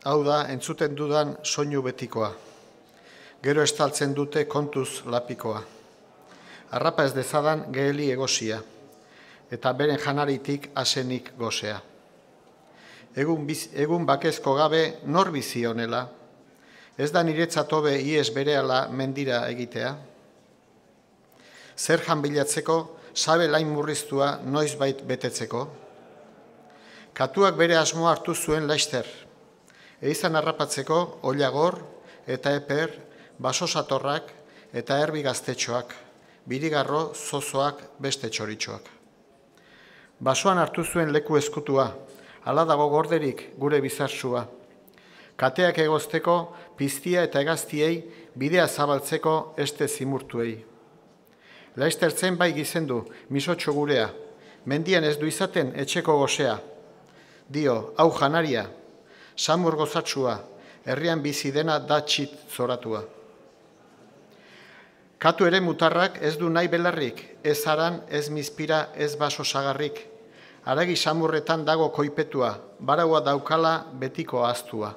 Hau da, entzuten dudan soinu betikoa. Gero estaltzen dute kontuz lapikoa. Arrapa ez dezadan geheli egosia, eta beren janaritik asenik gozea. Egun bakezko gabe nor bizi honela, ez da niretzat hobe ies berehala mendira egitea. Zer jan bilatzeko, sabe lain murriztua noizbait betetzeko. Katuak bere asmoa hartu zuen laister, eizan harrapatzeko oilagor eta eper, basosatorrak eta erbi gaztetxoak, birigarro zozoak beste txoritxoak. Basoan hartu zuen leku eskutua, hala dago gorderik gure bizarsua. Kateak egozteko, piztia eta hegaztiei bidea zabaltzeko este zimurtuei. Laistertzen bai gizendu, misotxo gurea, mendian ez du izaten etxeko gozea. Dio, hau janaria, samur gozatsua, herrian bizi dena da txit zoratua. Katu ere mutarrak ez du nahi belarrik, ez aran, ez mizpira, ez baso sagarrik. Aragi samurretan dago koipetua, baraua daukala betiko ahaztua.